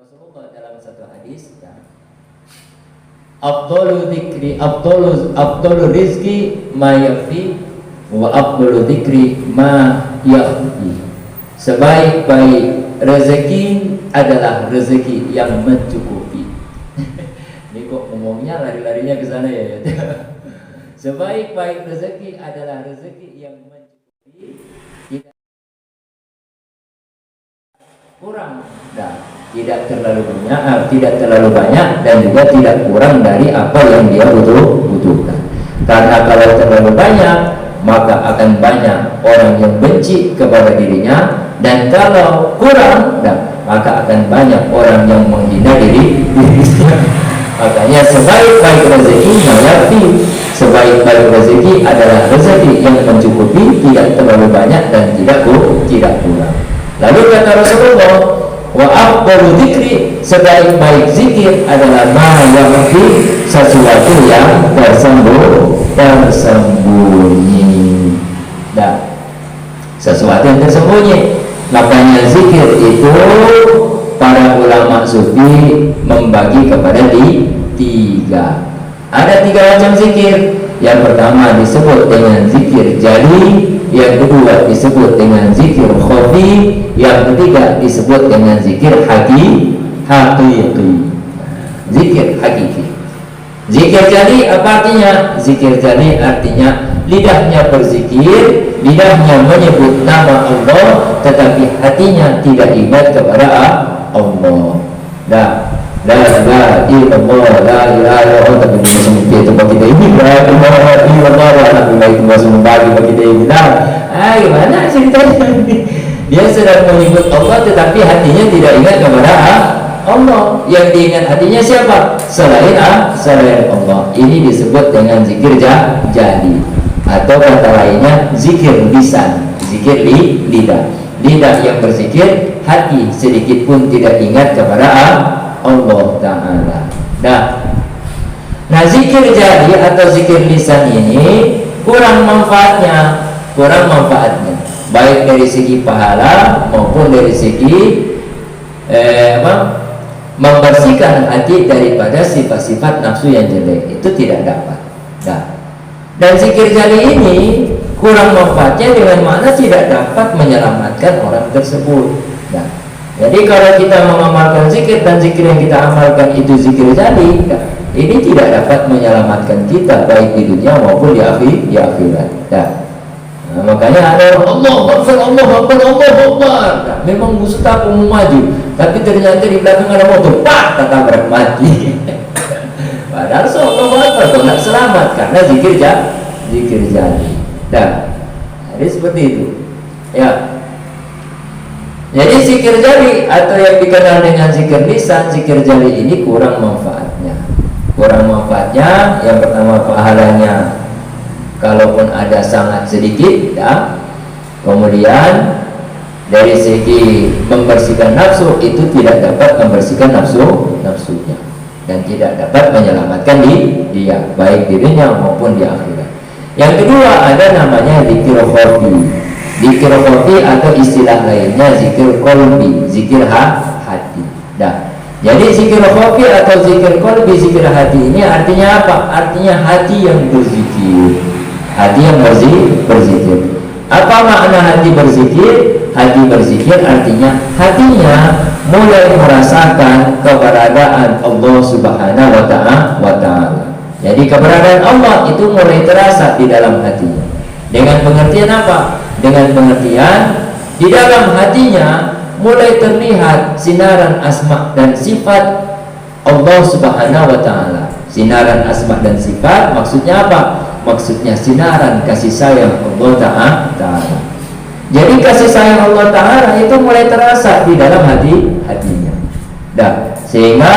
Rasulullah dalam satu hadis, ya, afdalu dzikri afdalu rizki ma yakfi wa afdalu dzikri ma yakhfi. Sebaik-baik rezeki adalah rezeki yang mencukupi. Ini kok ngomongnya lari-larinya ke sana ya. Sebaik-baik rezeki adalah rezeki yang mencukupi, tidak kurang dan tidak terlalu banyak, dan juga tidak kurang dari apa yang dia butuhkan. Karena kalau terlalu banyak, maka akan banyak orang yang benci kepada dirinya, dan kalau kurang, maka akan banyak orang yang menghina dirinya. Makanya sebaik-baik rezeki mayakfi, sebaik-baik rezeki adalah rezeki yang mencukupi, tidak terlalu banyak dan tidak kurang. Lalu kata Rasulullah, wa afdalu dzikri, sebaik-baik zikir adalah ma yakfi, sesuatu yang tersembunyi. Sesuatu yang tersembunyi. Makanya zikir itu para ulama sufi membagi kepada tiga. Ada 3 macam zikir. Yang pertama disebut dengan zikir jali, yang kedua disebut dengan zikir khafi, yang ketiga disebut dengan zikir haqiqi. Zikir hakiki. Zikir jali apa artinya? Zikir jali artinya lidahnya berzikir, lidahnya menyebut nama Allah, tetapi hatinya tidak ingat kepada Allah. La ilaha illallah, la ilaha illallah, tapi masih itu bagi kita ini, la ilaha illallah, alhamdulillah itu masih membagi bagi kita ini. Gimana ceritanya? Dia sedang menyebut Allah, tetapi hatinya tidak ingat kepada Allah. Yang diingat hatinya siapa? Selain Allah. Ini disebut dengan zikir jali, atau kata lainnya zikir lisan, zikir lidah. Lidah yang berzikir, hati sedikit pun tidak ingat kepada Allah Ta'ala. Nah, zikir jari atau zikir lisan ini kurang manfaatnya, baik dari segi pahala maupun dari segi membersihkan hati daripada sifat-sifat nafsu yang jelek, itu tidak dapat. Dan zikir jari ini kurang manfaatnya dengan mana tidak dapat menyelamatkan orang tersebut. Jadi kalau kita mengamalkan zikir dan zikir yang kita amalkan itu zikir jali, ini tidak dapat menyelamatkan kita baik di dunia maupun di akhirat. Makanya ada Allah Akbar. Memang musuh takut mau maju, tapi ternyata di belakang ada motor, ketabrak mati. Padahal Allah Akbar tidak selamat karena zikir jali. Jadi seperti itu. Jadi zikir jali atau yang dikenal dengan zikir lisan, zikir jali ini kurang manfaatnya. Yang pertama pahalanya kalaupun ada sangat sedikit, Kemudian dari segi membersihkan nafsu itu tidak dapat membersihkan nafsunya dan tidak dapat menyelamatkan dia baik dirinya maupun di akhirat. Yang kedua ada namanya zikir khafi. Zikir khafi atau istilah lainnya zikir qalbi, zikir hati. Jadi zikir khafi atau zikir qalbi, zikir hati ini artinya apa? Artinya hati yang berzikir. Apa makna hati berzikir? Hati berzikir artinya hatinya mulai merasakan keberadaan Allah Subhanahu wa Ta'ala. Jadi keberadaan Allah itu mulai terasa di dalam hatinya. Dengan pengertian apa? Dengan pengertian di dalam hatinya mulai terlihat sinaran asma dan sifat Allah Subhanahu wa Ta'ala. Sinaran asma dan sifat maksudnya apa? Maksudnya sinaran kasih sayang Allah Ta'ala. Jadi kasih sayang Allah Ta'ala itu mulai terasa di dalam hatinya. Sehingga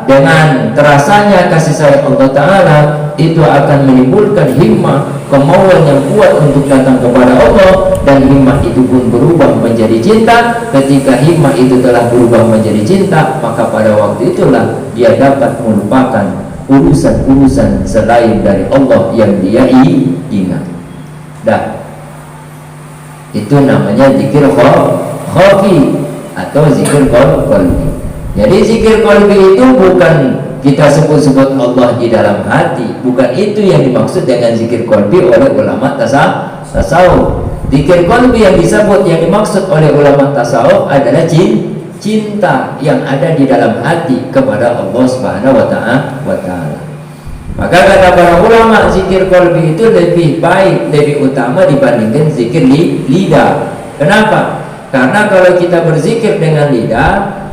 dengan terasanya kasih sayang Allah Ta'ala itu akan menimbulkan himmah, kemauan yang kuat untuk datang kepada Allah, dan himmah itu pun berubah menjadi cinta. Ketika himmah itu telah berubah menjadi cinta, maka pada waktu itulah dia dapat melupakan urusan-urusan selain dari Allah yang dia ingat. Itu namanya zikir khafi atau zikir qalbi. Jadi zikir qalbi itu bukan kita sebut-sebut Allah di dalam hati, bukan itu yang dimaksud dengan zikir qalbi oleh ulama tasawuf. Zikir qalbi yang disebut, yang dimaksud oleh ulama tasawuf adalah cinta yang ada di dalam hati kepada Allah Subhanahu wa Ta'ala. Maka kata para ulama, zikir qalbi itu lebih baik, lebih utama dibandingkan zikir lidah. Kenapa? Karena kalau kita berzikir dengan lidah,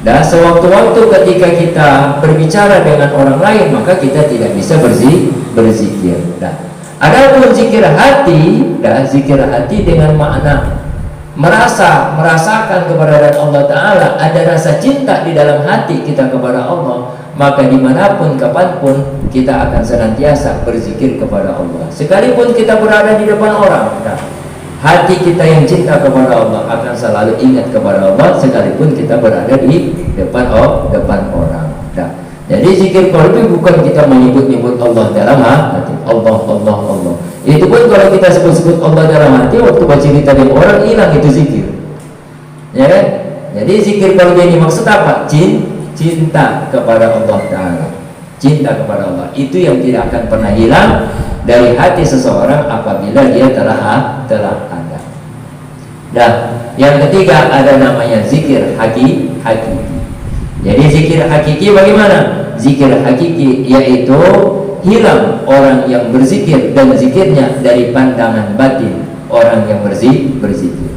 dan sewaktu-waktu ketika kita berbicara dengan orang lain, maka kita tidak bisa berzikir. Nah, adapun zikir hati, dan zikir hati dengan makna merasakan kepada Allah Ta'ala, ada rasa cinta di dalam hati kita kepada Allah, maka dimanapun, kapanpun kita akan senantiasa berzikir kepada Allah. Sekalipun kita berada di depan orang, nah, hati kita yang cinta kepada Allah akan selalu ingat kepada Allah sekalipun kita berada di depan orang. Nah, jadi zikir qalbi bukan kita menyebut-nyebut Allah dalam hati, Allah. Itu pun kalau kita sebut-sebut Allah dalam hati, waktu baca cerita dengan orang, hilang itu zikir. Ya kan? Jadi zikir qalbi ini maksud apa? Cinta kepada Allah Ta'ala. Cinta kepada Allah itu yang tidak akan pernah hilang dari hati seseorang apabila dia telah ada. Dan yang ketiga ada namanya zikir hakiki. Jadi zikir hakiki bagaimana? Zikir hakiki yaitu hilang orang yang berzikir dan zikirnya dari pandangan batin orang yang berzikir.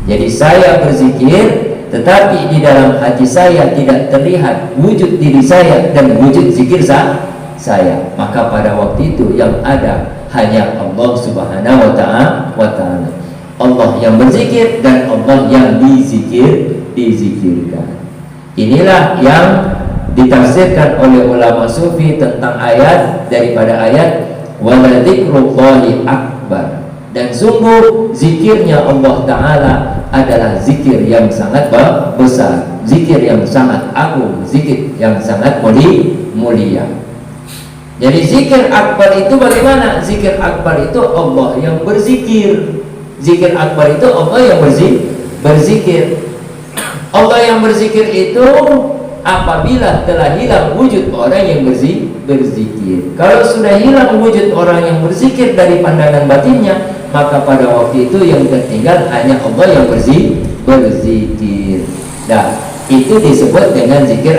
Jadi saya berzikir, tetapi di dalam hati saya tidak terlihat wujud diri saya dan wujud zikir saya. Maka pada waktu itu yang ada hanya Allah Subhanahu wa Ta'ala. Allah yang berzikir dan Allah yang dizikirkan. Inilah yang ditafsirkan oleh ulama sufi tentang ayat, daripada ayat wala dzikrullahi akbar. Dan sungguh zikirnya Allah Ta'ala adalah zikir yang sangat besar, zikir yang sangat agung, zikir yang sangat mulia. Jadi zikir akbar itu bagaimana? Zikir akbar itu Allah yang berzikir. Zikir akbar itu Allah yang berzikir. Allah yang berzikir itu apabila telah hilang wujud orang yang berzikir. Kalau sudah hilang wujud orang yang berzikir dari pandangan batinnya, maka pada waktu itu yang tertinggal hanya Allah yang berzikir. Nah, itu disebut dengan zikir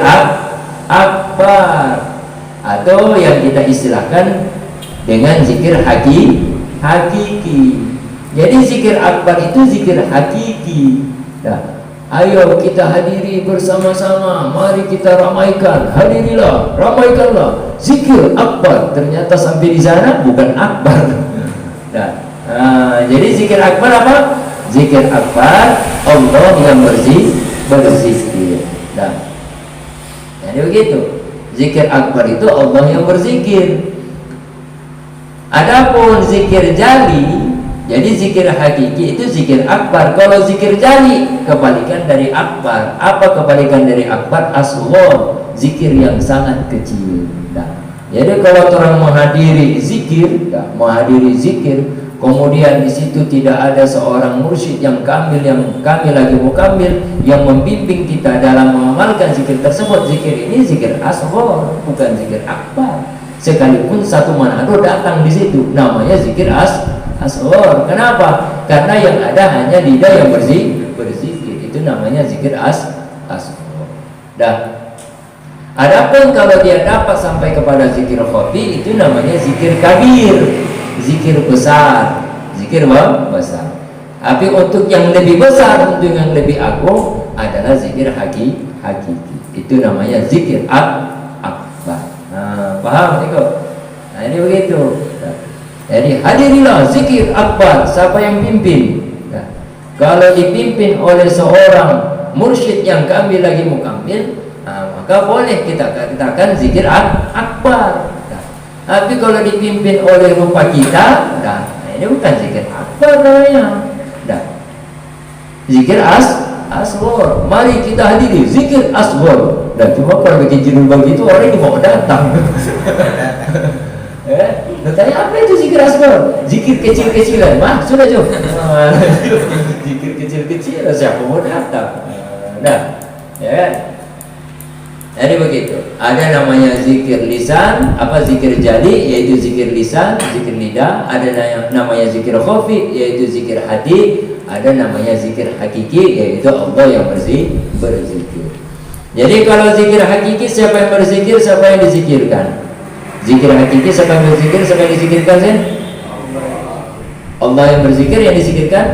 akbar, atau yang kita istilahkan dengan zikir hakiki. Jadi zikir akbar itu zikir hakiki. Nah, ayo kita hadiri bersama-sama, mari kita ramaikan, hadirilah, ramaikanlah zikir akbar. Ternyata sampai di sana bukan akbar. Jadi zikir akbar apa? Zikir akbar Allah yang berzikir. Jadi begitu. Zikir akbar itu Allah yang berzikir. Adapun zikir jali, jadi zikir hakiki itu zikir akbar. Kalau zikir jali, kebalikan dari akbar. Apa kebalikan dari akbar? Asghar, zikir yang sangat kecil. Jadi kalau orang menghadiri zikir, kemudian di situ tidak ada seorang mursyid yang kamil lagi mukamil yang membimbing kita dalam mengamalkan zikir tersebut. Zikir ini zikir asghar, bukan zikir akbar. Sekalipun satu Manado datang di situ, namanya zikir asghar. Kenapa? Karena yang ada hanya lidah yang berzikir. Itu namanya zikir asghar. Adapun kalau dia dapat sampai kepada zikir khafi, itu namanya zikir kabir, zikir besar, zikir besar. Tapi untuk yang lebih besar, untuk yang lebih agung adalah zikir hakiki. Itu namanya zikir akbar. Paham itu? Ini begitu. Jadi hadirilah zikir akbar. Siapa yang pimpin? Kalau dipimpin oleh seorang mursyid yang kamil lagi mukamil, maka boleh kita katakan zikir akbar. Tapi kalau dipimpin oleh rupa kita, ini bukan zikir akbar namanya. Zikir asghar. Mari kita hadiri zikir asghar. Dan cuma kalau bikin judul begitu orang ini mau datang. Bertanya apa itu zikir asghar? Zikir kecil-kecilan. Sudah jauh. Zikir kecil-kecilan siapa mau datang? Ada namanya zikir lisan, zikir jali, yaitu zikir lisan, zikir lidah. Ada namanya zikir khafi, yaitu zikir hati. Ada namanya zikir hakiki, yaitu Allah yang berzikir. Jadi kalau zikir hakiki, siapa yang berzikir, siapa yang dizikirkan? Zikir hakiki, siapa yang berzikir, siapa yang dizikirkan sih? Allah yang berzikir, yang dizikirkan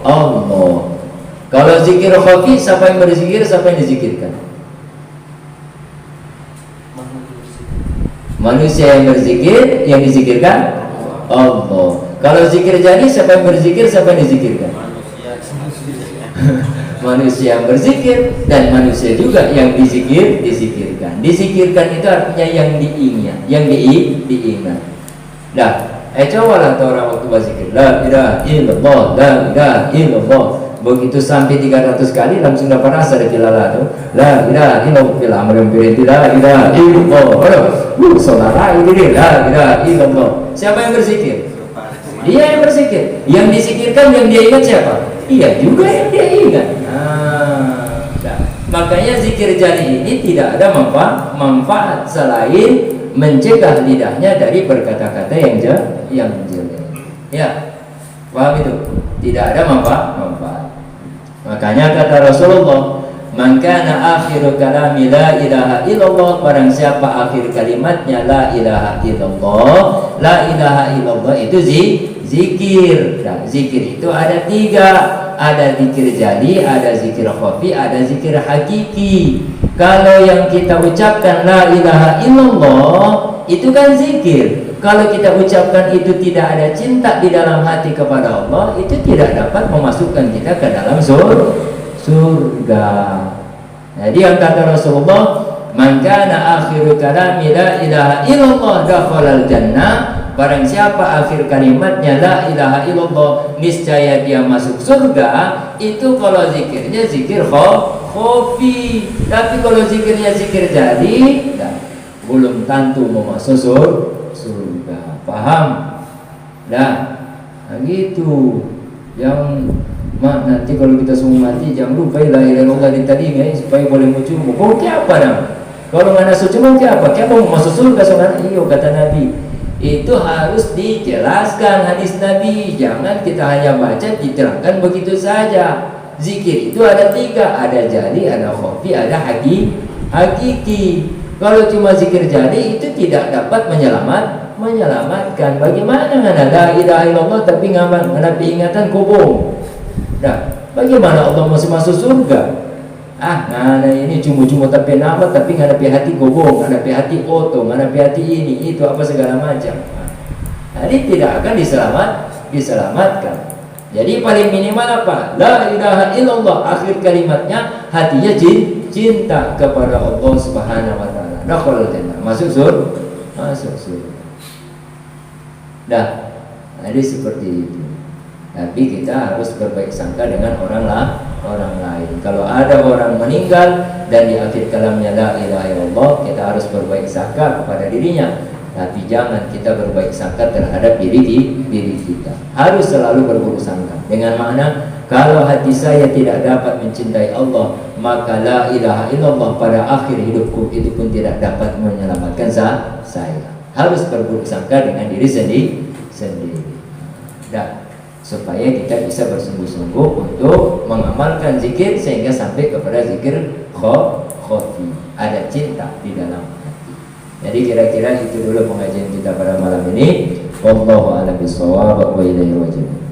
Allah. Kalau zikir khafi, siapa yang berzikir, siapa yang dizikirkan? Manusia yang berzikir, yang dizikirkan Allah. Kalau zikir jadi, siapa yang berzikir, siapa yang dizikirkan? Manusia yang berzikir dan manusia juga yang dizikirkan. Dizikirkan itu artinya yang diingat, yang diingat. Nah, cobalah orang waktu berzikir, la ilaha illallah, la ilaha illallah. Begitu sampai 300 kali langsung dapat rasa dari tilala itu. La ilaha illallah fil amri bil la ilaha illallah. Saudara ini la ilaha illallah. Siapa yang berzikir? Dia yang berzikir. Yang dizikirkan, yang dia ingat siapa? Iya juga yang dia ingat. Makanya zikir jari ini tidak ada manfaat selain mencegah lidahnya dari berkata-kata yang jelek. Ya, paham itu? Tidak ada manfaat. Makanya kata Rasulullah, man kana akhiru kalami la ilaha illallah, barang siapa akhir kalimatnya la ilaha illallah. La ilaha illallah itu zikir. Nah, zikir itu ada 3. Ada zikir jali, ada zikir khafi, ada zikir hakiki. Kalau yang kita ucapkan la ilaha illallah itu kan zikir. Kalau kita ucapkan itu tidak ada cinta di dalam hati kepada Allah, itu tidak dapat memasukkan kita ke dalam surga. Jadi yang kata Rasulullah, man kana akhiru kalami la ilaha illallah dakhalal jannah. Barang siapa akhir kalimatnya la ilaha illallah, niscaya dia masuk surga. Itu kalau zikirnya zikir khafi. Tapi kalau zikirnya zikir jadi, belum tentu mau masuk surga. Paham? Nah gitu. Yang nanti kalau kita semua mati jangan lupa la ilaha illallah di telinga supaya boleh muncul. Kau apa dah? Kalau nggak masuk surga apa? Kau mau masuk surga soalnya? Iyo kata Nabi. Itu harus dijelaskan hadis Nabi. Jangan kita hanya baca diterangkan begitu saja. Zikir itu ada 3, ada jali, ada khafi, ada hakiki. Kalau cuma zikir jali itu tidak dapat menyelamatkan. Bagaimana ngana la ilaha illallah tapi ngana ingatan kubung. Nah, bagaimana Allah masih masuk surga? Ngana ini cuma tapi nama tapi ngana hati kubung, ngana hati oto, ngana hati ini itu apa segala macam. Jadi tidak akan diselamatkan. Jadi paling minimal apa? La ilaha illallah, akhir kalimatnya hatinya cinta kepada Allah Subhanahu wa taala. Dakhalul jannah, masuk surga. Jadi seperti itu. Tapi kita harus berbaik sangka dengan orang lain. Kalau ada orang meninggal dan di akhir kalamnya la ilaha illallah, kita harus berbaik sangka kepada dirinya. Tapi jangan kita berbaik sangka terhadap diri kita. Harus selalu berburuk sangka. Dengan makna, kalau hati saya tidak dapat mencintai Allah, maka la ilaha illallah pada akhir hidupku itu pun tidak dapat menyelamatkan saya. Harus berburuk sangka dengan diri sendiri. Dan supaya kita bisa bersungguh-sungguh untuk mengamalkan zikir sehingga sampai kepada zikir khafi, ada cinta di dalam hati. Jadi kira-kira itu dulu pengajian kita pada malam ini. Wallahu a'lam bishawab wa ilaihi raji'un.